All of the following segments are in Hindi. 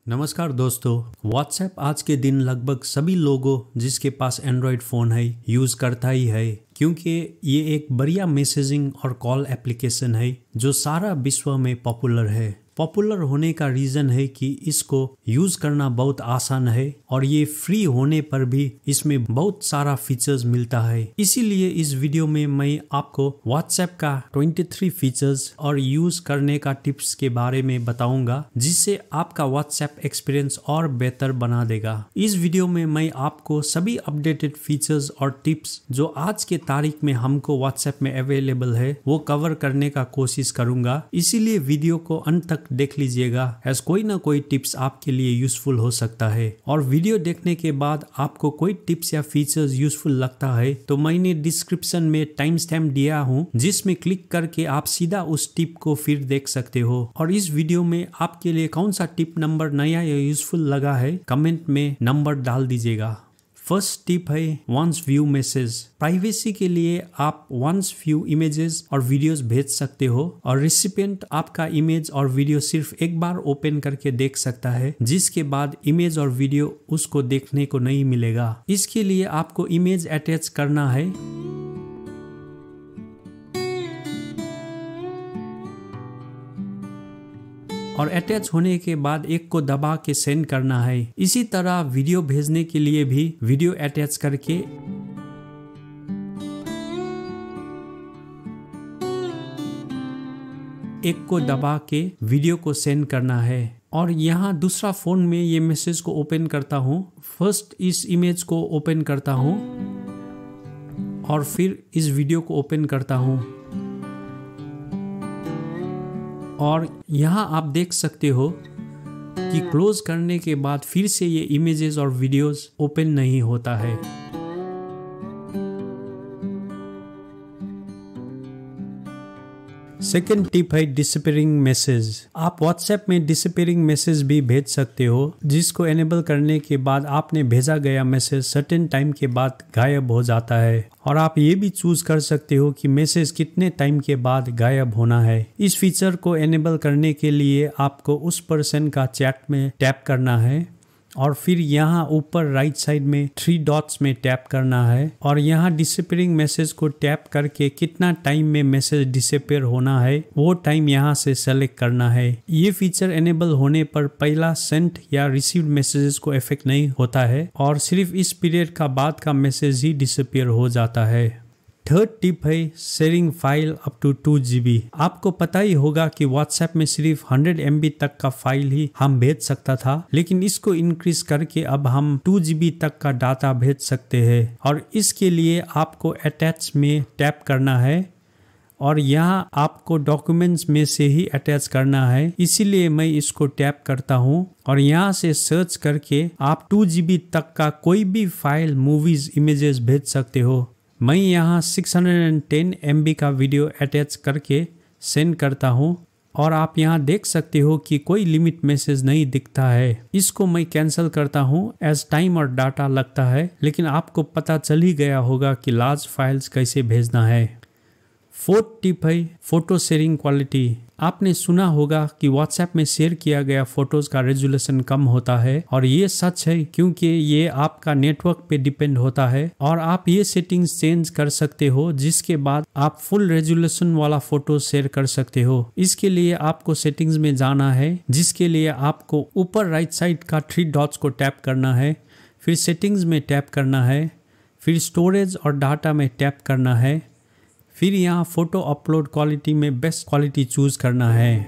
नमस्कार दोस्तों। व्हाट्सएप आज के दिन लगभग सभी लोगों जिसके पास एंड्रॉयड फ़ोन है यूज़ करता ही है, क्योंकि ये एक बढ़िया मैसेजिंग और कॉल एप्लीकेशन है जो सारा विश्व में पॉपुलर है। पॉपुलर होने का रीज़न है कि इसको यूज़ करना बहुत आसान है और ये फ्री होने पर भी इसमें बहुत सारा फीचर्स मिलता है। इसीलिए इस वीडियो में मैं आपको व्हाट्सएप का 23 फीचर्स और यूज़ करने का टिप्स के बारे में बताऊंगा, जिससे आपका व्हाट्सएप एक्सपीरियंस और बेहतर बना देगा। इस वीडियो में मैं आपको सभी अपडेटेड फीचर्स और टिप्स जो आज के तारीख में हमको व्हाट्सएप में अवेलेबल है वो कवर करने का कोशिश करूंगा। इसीलिए वीडियो को अंत तक देख लीजिएगा, एज कोई ना कोई टिप्स आपके लिए यूजफुल हो सकता है। और वीडियो देखने के बाद आपको कोई टिप्स या फीचर्स यूजफुल लगता है तो मैंने डिस्क्रिप्शन में टाइम स्टैम्प दिया हूँ, जिसमें क्लिक करके आप सीधा उस टिप को फिर देख सकते हो। और इस वीडियो में आपके लिए कौन सा टिप नंबर नया या यूजफुल लगा है कमेंट में नंबर डाल दीजिएगा। फर्स्ट टिप है वंस व्यू मैसेज। प्राइवेसी के लिए आप वंस व्यू इमेजेस और वीडियोस भेज सकते हो और रिसिपिएंट आपका इमेज और वीडियो सिर्फ एक बार ओपन करके देख सकता है, जिसके बाद इमेज और वीडियो उसको देखने को नहीं मिलेगा। इसके लिए आपको इमेज अटैच करना है और अटैच होने के बाद एक को दबा के सेंड करना है। इसी तरह वीडियो भेजने के लिए भी वीडियो अटैच करके एक को दबा के वीडियो को सेंड करना है। और यहाँ दूसरा फोन में ये मैसेज को ओपन करता हूँ। फर्स्ट इस इमेज को ओपन करता हूँ और फिर इस वीडियो को ओपन करता हूँ और यहाँ आप देख सकते हो कि क्लोज करने के बाद फिर से ये इमेजेस और वीडियोस ओपन नहीं होता है। सेकेंड टिप है डिसअपीयरिंग मैसेज। आप व्हाट्सएप में डिसअपीयरिंग मैसेज भी भेज सकते हो, जिसको एनेबल करने के बाद आपने भेजा गया मैसेज सर्टेन टाइम के बाद गायब हो जाता है। और आप ये भी चूज कर सकते हो कि मैसेज कितने टाइम के बाद गायब होना है। इस फीचर को एनेबल करने के लिए आपको उस पर्सन का चैट में टैप करना है और फिर यहाँ ऊपर राइट साइड में 3 डॉट्स में टैप करना है और यहाँ डिसअपीयरिंग मैसेज को टैप करके कितना टाइम में मैसेज डिसअपीयर होना है वो टाइम यहाँ से सेलेक्ट करना है। ये फीचर एनेबल होने पर पहला सेंट या रिसीव्ड मैसेजेस को इफेक्ट नहीं होता है और सिर्फ इस पीरियड का बाद का मैसेज ही डिसअपीयर हो जाता है। थर्ड टिप है sharing file up to 2 GB। आपको पता ही होगा कि व्हाट्सएप में सिर्फ 100 MB तक का फाइल ही हम भेज सकता था, लेकिन इसको इंक्रीज करके अब हम 2 GB तक का डाटा भेज सकते हैं। और इसके लिए आपको अटैच में टैप करना है और यहाँ आपको डॉक्यूमेंट्स में से ही अटैच करना है। इसीलिए मैं इसको टैप करता हूँ और यहाँ से सर्च करके आप 2 GB तक का कोई भी फाइल, मूवीज, इमेजेस भेज सकते हो। मैं यहाँ 610 MB का वीडियो अटैच करके सेंड करता हूँ और आप यहाँ देख सकते हो कि कोई लिमिट मैसेज नहीं दिखता है। इसको मैं कैंसिल करता हूँ एज टाइम और डाटा लगता है, लेकिन आपको पता चल ही गया होगा कि लार्ज फाइल्स कैसे भेजना है। फोर्थ टिप है फोटो शेयरिंग क्वालिटी। आपने सुना होगा कि व्हाट्सएप में शेयर किया गया फोटोज का रेजोल्यूशन कम होता है और ये सच है, क्योंकि ये आपका नेटवर्क पे डिपेंड होता है और आप ये सेटिंग्स चेंज कर सकते हो, जिसके बाद आप फुल रेजोल्यूशन वाला फोटो शेयर कर सकते हो। इसके लिए आपको सेटिंग्स में जाना है, जिसके लिए आपको ऊपर राइट साइड का 3 डॉट्स को टैप करना है, फिर सेटिंग्स में टैप करना है, फिर स्टोरेज और डाटा में टैप करना है, फिर यहाँ फोटो अपलोड क्वालिटी में बेस्ट क्वालिटी चूज करना है।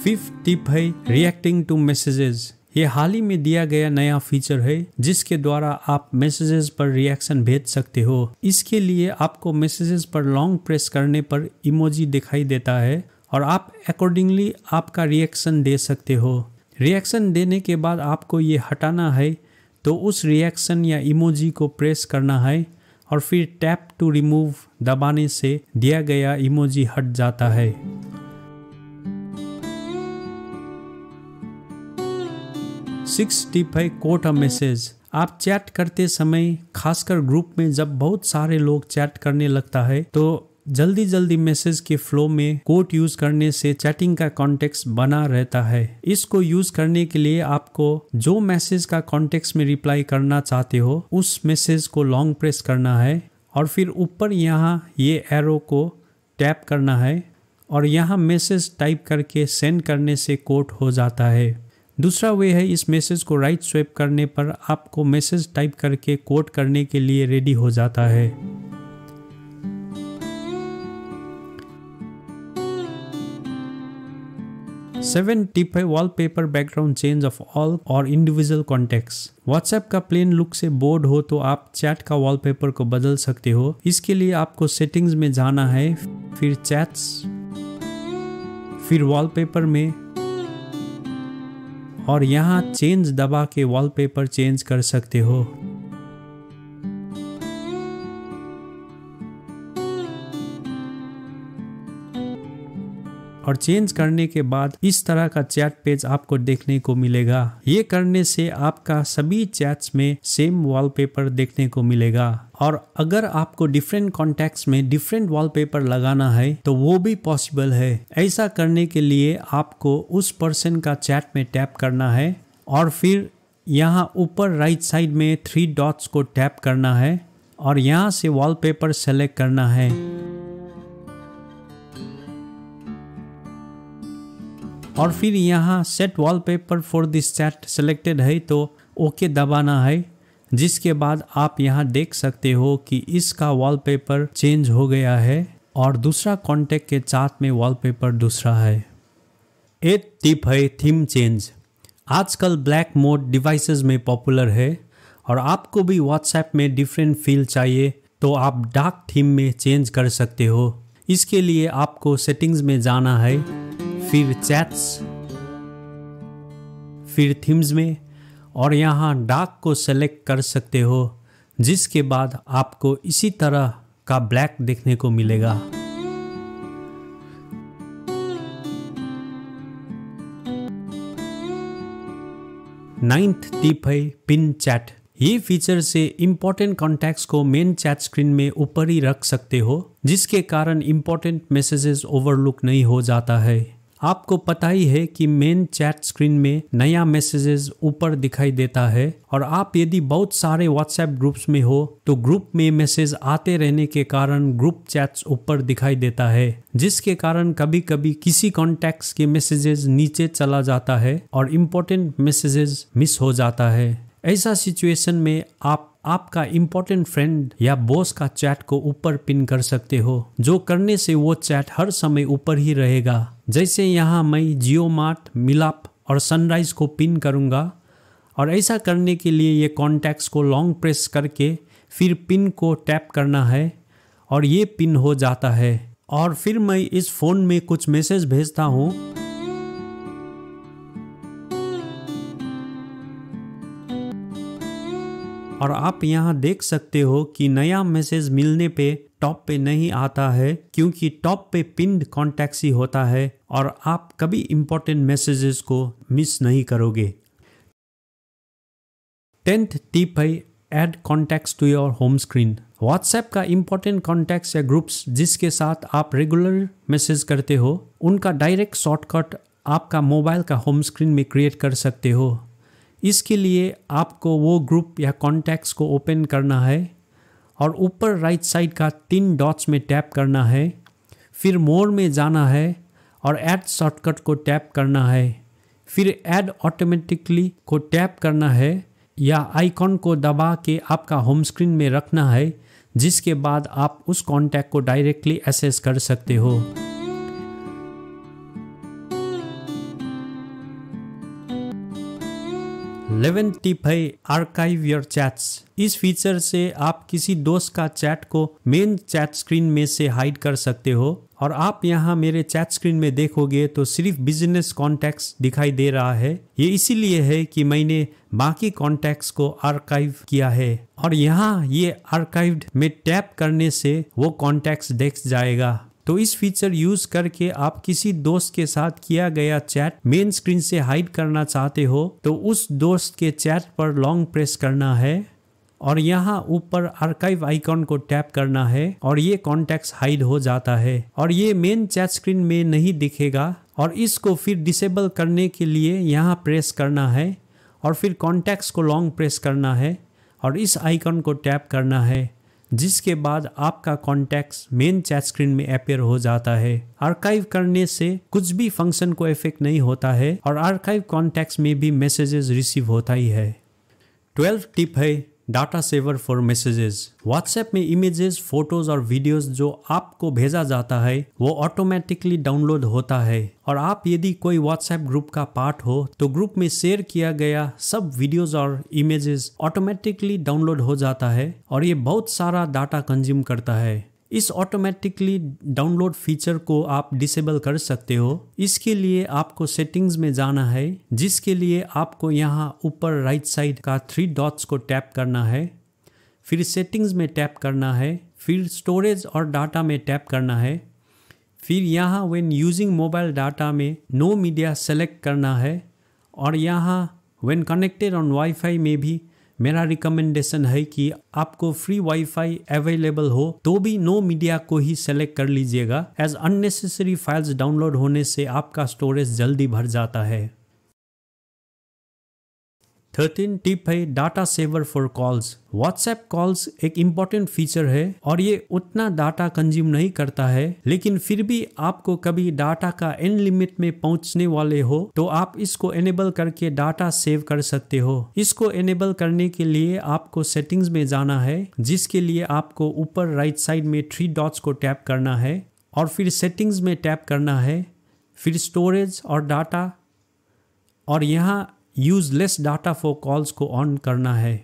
फिफ्थ टिप है रिएक्टिंग टू मैसेजेस। ये हाल ही में दिया गया नया फीचर है, जिसके द्वारा आप मैसेजेस पर रिएक्शन भेज सकते हो। इसके लिए आपको मैसेजेस पर लॉन्ग प्रेस करने पर इमोजी दिखाई देता है और आप अकॉर्डिंगली आपका रिएक्शन दे सकते हो। रिएक्शन देने के बाद आपको ये हटाना है, तो उस रिएक्शन या इमोजी को प्रेस करना है और फिर टैप टू रिमूव दबाने से दिया गया इमोजी हट जाता है। सिक्स टिप है कोट अ मैसेज। आप चैट करते समय, खासकर ग्रुप में जब बहुत सारे लोग चैट करने लगता है, तो जल्दी जल्दी मैसेज के फ्लो में कोट यूज करने से चैटिंग का कॉन्टेक्स्ट बना रहता है। इसको यूज करने के लिए आपको जो मैसेज का कॉन्टेक्स्ट में रिप्लाई करना चाहते हो उस मैसेज को लॉन्ग प्रेस करना है और फिर ऊपर यहाँ ये एरो को टैप करना है और यहाँ मैसेज टाइप करके सेंड करने से कोट हो जाता है। दूसरा वे है, इस मैसेज को राइट स्वैप करने पर आपको मैसेज टाइप करके कोट करने के लिए रेडी हो जाता है। 7 टिप है wallpaper background change of all और इंडिविजुअल कॉन्टेक्ट्स। व्हाट्सएप का प्लेन लुक से बोर्ड हो तो आप चैट का वॉलपेपर को बदल सकते हो। इसके लिए आपको सेटिंग्स में जाना है, फिर चैट्स, फिर वॉलपेपर में और यहाँ चेंज दबा के वॉलपेपर चेंज कर सकते हो। और चेंज करने के बाद इस तरह का चैट पेज आपको देखने को मिलेगा। ये करने से आपका सभी चैट्स में सेम वॉलपेपर देखने को मिलेगा। और अगर आपको डिफरेंट कॉन्टेक्ट्स में डिफरेंट वॉलपेपर लगाना है तो वो भी पॉसिबल है। ऐसा करने के लिए आपको उस पर्सन का चैट में टैप करना है और फिर यहाँ ऊपर राइट साइड में 3 डॉट्स को टैप करना है और यहाँ से वॉलपेपर सेलेक्ट करना है। और फिर यहाँ set wallpaper for this chat selected है तो ओके दबाना है, जिसके बाद आप यहाँ देख सकते हो कि इसका वॉलपेपर चेंज हो गया है और दूसरा कॉन्टेक्ट के साथ में वॉलपेपर दूसरा है। 8 टिप है थीम चेंज। आजकल ब्लैक मोड डिवाइसेस में पॉपुलर है और आपको भी व्हाट्सएप में डिफरेंट फील चाहिए तो आप डार्क थीम में चेंज कर सकते हो। इसके लिए आपको सेटिंग्स में जाना है, फिर चैट्स, फिर थीम्स में और यहाँ डार्क को सेलेक्ट कर सकते हो, जिसके बाद आपको इसी तरह का ब्लैक देखने को मिलेगा। नाइन्थ टिप है पिन चैट। ये फीचर से इंपॉर्टेंट कॉन्टैक्ट्स को मेन चैट स्क्रीन में ऊपर ही रख सकते हो, जिसके कारण इंपॉर्टेंट मैसेजेस ओवरलुक नहीं हो जाता है। आपको पता ही है कि मेन चैट स्क्रीन में नया मैसेजेस ऊपर दिखाई देता है और आप यदि बहुत सारे व्हाट्सएप ग्रुप्स में हो तो ग्रुप में मैसेज आते रहने के कारण ग्रुप चैट्स ऊपर दिखाई देता है, जिसके कारण कभी कभी किसी कॉन्टैक्ट्स के मैसेजेस नीचे चला जाता है और इम्पोर्टेंट मैसेजेस मिस हो जाता है। ऐसा सिचुएशन में आप आपका इम्पोर्टेंट फ्रेंड या बॉस का चैट को ऊपर पिन कर सकते हो, जो करने से वो चैट हर समय ऊपर ही रहेगा। जैसे यहाँ मैं जियो मार्ट, मिलाप और सनराइज को पिन करूँगा और ऐसा करने के लिए ये कॉन्टैक्ट्स को लॉन्ग प्रेस करके फिर पिन को टैप करना है और ये पिन हो जाता है। और फिर मैं इस फ़ोन में कुछ मैसेज भेजता हूँ और आप यहाँ देख सकते हो कि नया मैसेज मिलने पे टॉप पे नहीं आता है, क्योंकि टॉप पे पिन्ड कॉन्टैक्ट्स ही होता है और आप कभी इंपॉर्टेंट मैसेजेस को मिस नहीं करोगे। 10th टिप है add contacts to your home screen. WhatsApp का इंपॉर्टेंट कॉन्टैक्ट्स या ग्रुप्स जिसके साथ आप रेगुलर मैसेज करते हो, उनका डायरेक्ट शॉर्टकट आपका मोबाइल का होम स्क्रीन में क्रिएट कर सकते हो। इसके लिए आपको वो ग्रुप या कॉन्टैक्ट्स को ओपन करना है और ऊपर राइट साइड का 3 डॉट्स में टैप करना है, फिर मोर में जाना है और ऐड शॉर्टकट को टैप करना है, फिर ऐड ऑटोमेटिकली को टैप करना है या आइकॉन को दबा के आपका होम स्क्रीन में रखना है, जिसके बाद आप उस कॉन्टैक्ट को डायरेक्टली एक्सेस कर सकते हो। इलेवेंथ टिप है आर्काइव योर चैट्स। इस फीचर से आप किसी दोस्त का चैट को मेन चैट स्क्रीन में से हाइड कर सकते हो और आप यहाँ मेरे चैट स्क्रीन में देखोगे तो सिर्फ बिजनेस कॉन्टैक्ट्स दिखाई दे रहा है। ये इसीलिए है कि मैंने बाकी कॉन्टैक्ट्स को आर्काइव किया है और यहाँ ये आर्काइव्ड में टैप करने से वो कॉन्टैक्ट्स देख जाएगा। तो इस फीचर यूज करके आप किसी दोस्त के साथ किया गया चैट मेन स्क्रीन से हाइड करना चाहते हो तो उस दोस्त के चैट पर लॉन्ग प्रेस करना है और यहाँ ऊपर आर्काइव आइकॉन को टैप करना है और ये कॉन्टैक्ट्स हाइड हो जाता है और ये मेन चैट स्क्रीन में नहीं दिखेगा। और इसको फिर डिसेबल करने के लिए यहाँ प्रेस करना है और फिर कॉन्टैक्ट्स को लॉन्ग प्रेस करना है और इस आइकॉन को टैप करना है, जिसके बाद आपका कॉन्टैक्ट्स मेन चैट स्क्रीन में अपीयर हो जाता है। आर्काइव करने से कुछ भी फंक्शन को इफेक्ट नहीं होता है और आर्काइव कॉन्टैक्ट्स में भी मैसेजेस रिसीव होता ही है। 12 टिप है data saver for messages. WhatsApp में इमेजेस, फोटोज और वीडियोस जो आपको भेजा जाता है वो ऑटोमेटिकली डाउनलोड होता है और आप यदि कोई व्हाट्सएप ग्रुप का पार्ट हो तो ग्रुप में शेयर किया गया सब वीडियोस और इमेजेस ऑटोमेटिकली डाउनलोड हो जाता है और ये बहुत सारा डाटा कंज्यूम करता है। इस ऑटोमेटिकली डाउनलोड फीचर को आप डिसेबल कर सकते हो। इसके लिए आपको सेटिंग्स में जाना है, जिसके लिए आपको यहाँ ऊपर राइट साइड का 3 डॉट्स को टैप करना है, फिर सेटिंग्स में टैप करना है, फिर स्टोरेज और डाटा में टैप करना है, फिर यहाँ व्हेन यूजिंग मोबाइल डाटा में नो मीडिया सेलेक्ट करना है और यहाँ व्हेन कनेक्टेड ऑन वाईफाई में भी मेरा रिकमेंडेशन है कि आपको फ्री वाईफाई अवेलेबल हो तो भी नो मीडिया को ही सेलेक्ट कर लीजिएगा, एज अननेसेसरी फाइल्स डाउनलोड होने से आपका स्टोरेज जल्दी भर जाता है। 13 टिप है data saver for calls. WhatsApp calls एक इम्पॉर्टेंट फीचर है और ये उतना डाटा कंज्यूम नहीं करता है, लेकिन फिर भी आपको कभी डाटा का एंड लिमिट में पहुंचने वाले हो तो आप इसको एनेबल करके डाटा सेव कर सकते हो। इसको एनेबल करने के लिए आपको सेटिंग्स में जाना है, जिसके लिए आपको ऊपर राइट साइड में 3 डॉट्स को टैप करना है और फिर सेटिंग्स में टैप करना है, फिर स्टोरेज और डाटा और यहाँ use less data for calls को ऑन करना है।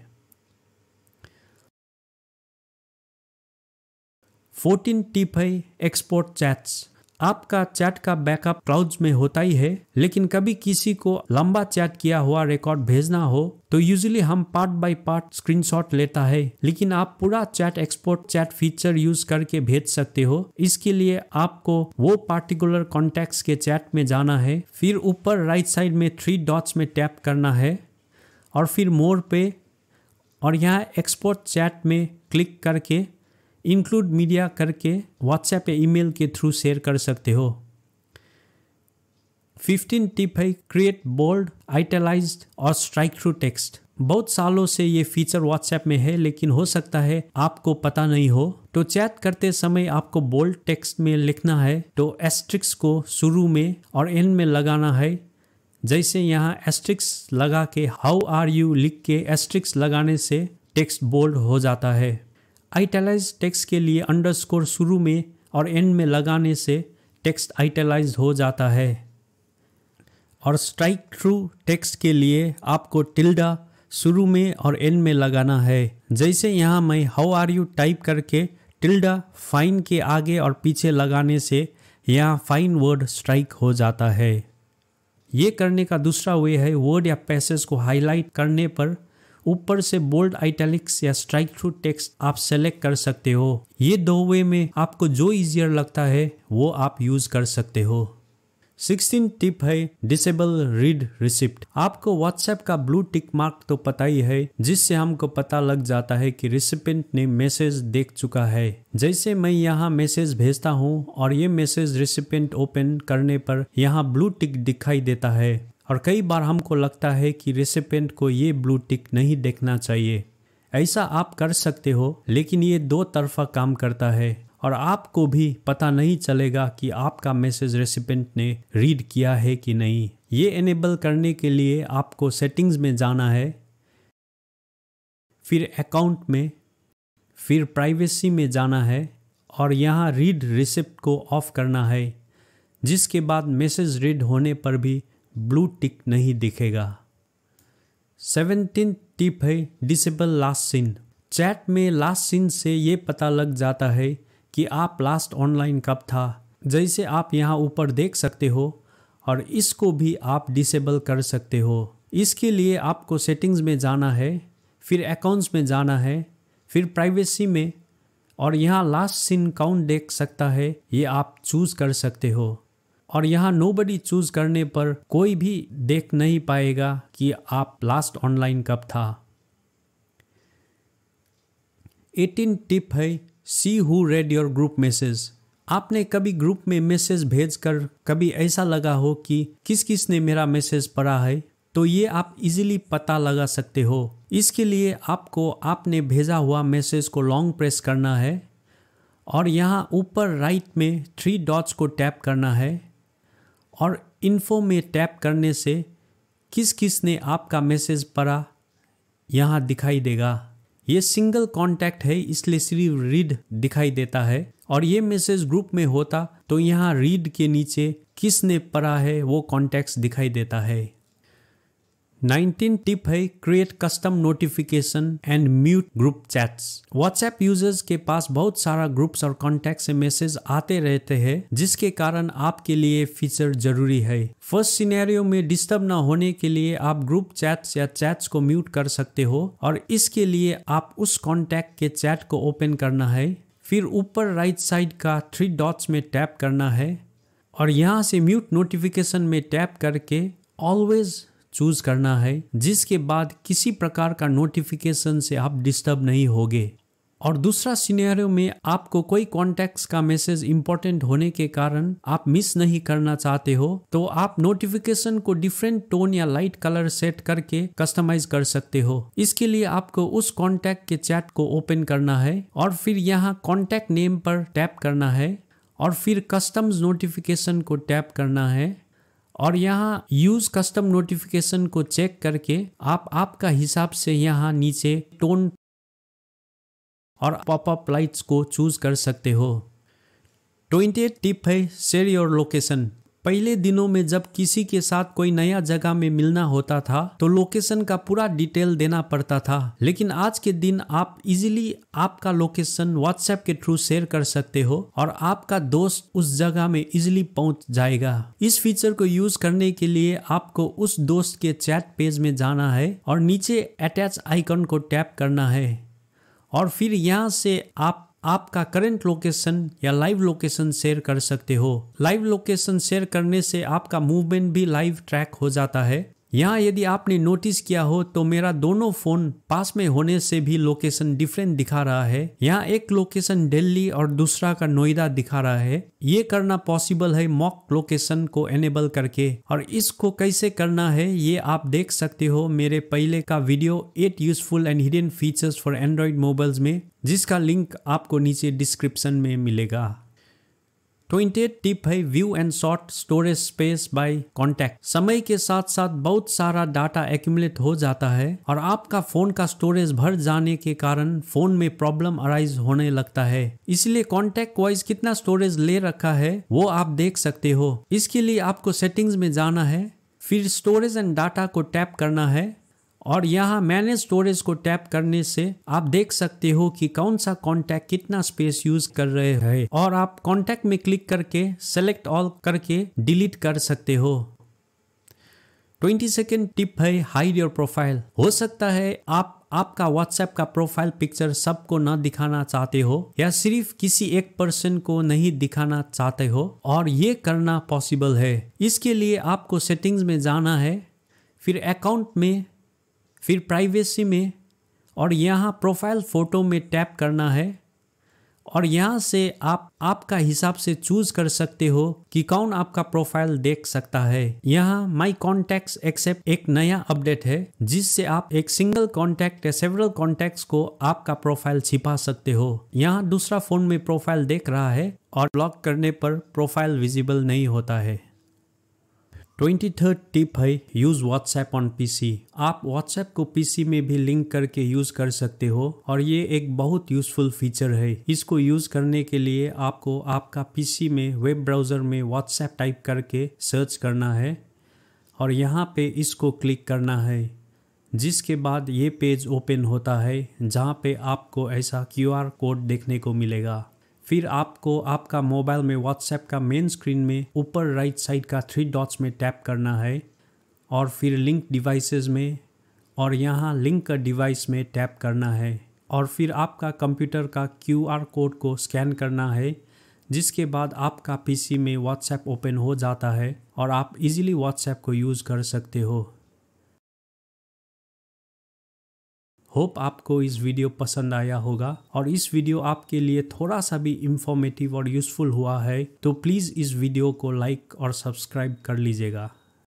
14 टिप है एक्सपोर्ट चैट्स। आपका चैट का बैकअप क्लाउड्स में होता ही है, लेकिन कभी किसी को लंबा चैट किया हुआ रिकॉर्ड भेजना हो तो यूजुअली हम पार्ट बाय पार्ट स्क्रीनशॉट लेता है, लेकिन आप पूरा chat export chat feature use करके भेज सकते हो। इसके लिए आपको वो पार्टिकुलर कॉन्टैक्ट्स के चैट में जाना है, फिर ऊपर राइट साइड में 3 डॉट्स में टैप करना है और फिर मोर पे और यहाँ एक्सपोर्ट चैट में क्लिक करके इंक्लूड मीडिया करके व्हाट्सएप या ईमेल के थ्रू शेयर कर सकते हो। 15 टिप है क्रिएट बोल्ड, आइटलाइज्ड और स्ट्राइक थ्रू टेक्स्ट। बहुत सालों से ये फीचर व्हाट्सएप में है, लेकिन हो सकता है आपको पता नहीं हो। तो चैट करते समय आपको बोल्ड टेक्स्ट में लिखना है तो एस्ट्रिक्स को शुरू में और एंड में लगाना है। जैसे यहाँ एस्ट्रिक्स लगा के हाउ आर यू लिख के एस्ट्रिक्स लगाने से टेक्स्ट बोल्ड हो जाता है। आइटलाइज टेक्स्ट के लिए अंडरस्कोर शुरू में और एंड में लगाने से टेक्स्ट आइटलाइज हो जाता है और स्ट्राइक थ्रू टेक्स्ट के लिए आपको टिल्डा शुरू में और एंड में लगाना है। जैसे यहाँ मैं हाउ आर यू टाइप करके टिल्डा फाइन के आगे और पीछे लगाने से यहाँ फाइन वर्ड स्ट्राइक हो जाता है। ये करने का दूसरा वे है वर्ड या पैसेज को हाईलाइट करने पर ऊपर से बोल्ड, आइटैलिक्स या स्ट्राइक थ्रू टेक्स्ट आप सेलेक्ट कर सकते हो। ये 2 वे में आपको जो इजियर लगता है वो आप यूज कर सकते हो। 16 टिप है डिसेबल रीड रिसिप्ट। आपको व्हाट्सएप का ब्लू टिक मार्क तो पता ही है, जिससे हमको पता लग जाता है कि रिसिपेंट ने मैसेज देख चुका है। जैसे मैं यहाँ मैसेज भेजता हूँ और ये मैसेज रिसिपेंट ओपन करने पर यहाँ ब्लू टिक दिखाई देता है और कई बार हमको लगता है कि रेसिपेंट को ये ब्लू टिक नहीं देखना चाहिए। ऐसा आप कर सकते हो, लेकिन ये 2 तरफा काम करता है और आपको भी पता नहीं चलेगा कि आपका मैसेज रेसिपेंट ने रीड किया है कि नहीं। ये एनेबल करने के लिए आपको सेटिंग्स में जाना है, फिर अकाउंट में, फिर प्राइवेसी में जाना है और यहाँ रीड रिसिप्ट को ऑफ करना है, जिसके बाद मैसेज रीड होने पर भी ब्लू टिक नहीं दिखेगा। 17 टिप है डिसेबल लास्ट सीन। चैट में लास्ट सीन से ये पता लग जाता है कि आप लास्ट ऑनलाइन कब था, जैसे आप यहाँ ऊपर देख सकते हो, और इसको भी आप डिसेबल कर सकते हो। इसके लिए आपको सेटिंग्स में जाना है, फिर अकाउंट्स में जाना है, फिर प्राइवेसी में और यहाँ लास्ट सीन काउंट देख सकता है, ये आप चूज कर सकते हो। और यहाँ नोबडी चूज करने पर कोई भी देख नहीं पाएगा कि आप लास्ट ऑनलाइन कब था। 18 टिप है see who read your group message. आपने कभी ग्रुप में मैसेज भेजकर कभी ऐसा लगा हो कि किस किस ने मेरा मैसेज पढ़ा है, तो ये आप इजीली पता लगा सकते हो। इसके लिए आपको आपने भेजा हुआ मैसेज को लॉन्ग प्रेस करना है और यहाँ ऊपर राइट में 3 डॉट्स को टैप करना है और इन्फो में टैप करने से किस किस ने आपका मैसेज पढ़ा यहाँ दिखाई देगा। ये सिंगल कॉन्टैक्ट है इसलिए सिर्फ रीड दिखाई देता है और ये मैसेज ग्रुप में होता तो यहाँ रीड के नीचे किसने पढ़ा है वो कॉन्टैक्ट दिखाई देता है। 19 टिप है create custom notification and mute group chats. WhatsApp users के पास बहुत सारा ग्रुप्स और कॉन्टैक्ट से मैसेज आते रहते हैं जिसके कारण आपके लिए फीचर जरूरी है। फर्स्ट सिनेरियो में डिस्टर्ब ना होने के लिए आप ग्रुप चैट्स या चैट्स को म्यूट कर सकते हो और इसके लिए आप उस कॉन्टैक्ट के चैट को ओपन करना है, फिर ऊपर राइट साइड का 3 डॉट्स में टैप करना है और यहाँ से म्यूट नोटिफिकेशन में टैप करके ऑलवेज चूज करना है, जिसके बाद किसी प्रकार का नोटिफिकेशन से आप डिस्टर्ब नहीं होगे। और दूसरा सिनेरियो में आपको कोई कॉन्टैक्ट्स का मैसेज इंपॉर्टेंट होने के कारण आप मिस नहीं करना चाहते हो तो आप नोटिफिकेशन को डिफरेंट टोन या लाइट कलर सेट करके कस्टमाइज कर सकते हो। इसके लिए आपको उस कॉन्टैक्ट के चैट को ओपन करना है और फिर यहाँ कॉन्टैक्ट नेम पर टैप करना है और फिर कस्टम्स नोटिफिकेशन को टैप करना है और यहाँ यूज कस्टम नोटिफिकेशन को चेक करके आप आपका हिसाब से यहाँ नीचे टोन और पॉपअप लाइट्स को चूज कर सकते हो। 28 टिप है शेयर योर लोकेशन। पहले दिनों में जब किसी के साथ कोई नया जगह में मिलना होता था तो लोकेशन का पूरा डिटेल देना पड़ता था, लेकिन आज के दिन आप इजीली आपका लोकेशन व्हाट्सएप के थ्रू शेयर कर सकते हो और आपका दोस्त उस जगह में इजीली पहुंच जाएगा। इस फीचर को यूज करने के लिए आपको उस दोस्त के चैट पेज में जाना है और नीचे अटैच आइकन को टैप करना है और फिर यहाँ से आप आपका करंट लोकेशन या लाइव लोकेशन शेयर कर सकते हो। लाइव लोकेशन शेयर करने से आपका मूवमेंट भी लाइव ट्रैक हो जाता है। यहाँ यदि आपने नोटिस किया हो तो मेरा दोनों फोन पास में होने से भी लोकेशन डिफरेंट दिखा रहा है। यहाँ एक लोकेशन दिल्ली और दूसरा का नोएडा दिखा रहा है। ये करना पॉसिबल है मॉक लोकेशन को एनेबल करके और इसको कैसे करना है ये आप देख सकते हो मेरे पहले का video 8 useful and hidden features for Android mobiles में, जिसका लिंक आपको नीचे डिस्क्रिप्शन में मिलेगा। 28 टिप है view and short storage space by contact. समय के साथ साथ बहुत सारा डाटा एक्यूमुलेट हो जाता है और आपका फोन का स्टोरेज भर जाने के कारण फोन में प्रॉब्लम अराइज होने लगता है। इसलिए कॉन्टैक्ट वाइज कितना स्टोरेज ले रखा है वो आप देख सकते हो। इसके लिए आपको सेटिंग्स में जाना है, फिर स्टोरेज एंड डाटा को टैप करना है और यहाँ मैनेज स्टोरेज को टैप करने से आप देख सकते हो कि कौन सा कॉन्टैक्ट कितना स्पेस यूज कर रहे हैं और आप कॉन्टैक्ट में क्लिक करके सेलेक्ट ऑल करके डिलीट कर सकते हो। 22nd टिप है हाइड योर प्रोफाइल। हो सकता है आप आपका व्हाट्सएप का प्रोफाइल पिक्चर सबको न दिखाना चाहते हो या सिर्फ किसी एक पर्सन को नहीं दिखाना चाहते हो और ये करना पॉसिबल है। इसके लिए आपको सेटिंग्स में जाना है, फिर अकाउंट में, फिर प्राइवेसी में और यहाँ प्रोफाइल फोटो में टैप करना है और यहाँ से आप आपका हिसाब से चूज कर सकते हो कि कौन आपका प्रोफाइल देख सकता है। यहाँ माई कॉन्टैक्ट्स एक्सेप्ट एक नया अपडेट है जिससे आप एक सिंगल कॉन्टैक्ट या सेवरल कॉन्टैक्ट्स को आपका प्रोफाइल छिपा सकते हो। यहाँ दूसरा फोन में प्रोफाइल देख रहा है और लॉक करने पर प्रोफाइल विजिबल नहीं होता है। 23rd टिप है यूज व्हाट्सएप ऑन पीसी। आप व्हाट्सएप को पीसी में भी लिंक करके यूज कर सकते हो और ये एक बहुत यूजफुल फीचर है। इसको यूज करने के लिए आपको आपका पीसी में वेब ब्राउजर में व्हाट्सएप टाइप करके सर्च करना है और यहाँ पे इसको क्लिक करना है, जिसके बाद ये पेज ओपन होता है जहाँ पे आपको ऐसा QR कोड देखने को मिलेगा। फिर आपको आपका मोबाइल में व्हाट्सएप का मेन स्क्रीन में ऊपर राइट साइड का 3 डॉट्स में टैप करना है और फिर लिंक डिवाइसेस में और यहाँ लिंक डिवाइस में टैप करना है और फिर आपका कंप्यूटर का QR कोड को स्कैन करना है, जिसके बाद आपका पीसी में व्हाट्सएप ओपन हो जाता है और आप इजीली व्हाट्सएप को यूज़ कर सकते हो। होप आपको इस वीडियो पसंद आया होगा और इस वीडियो आपके लिए थोड़ा सा भी इंफॉर्मेटिव और यूजफुल हुआ है तो प्लीज़ इस वीडियो को लाइक और सब्सक्राइब कर लीजिएगा।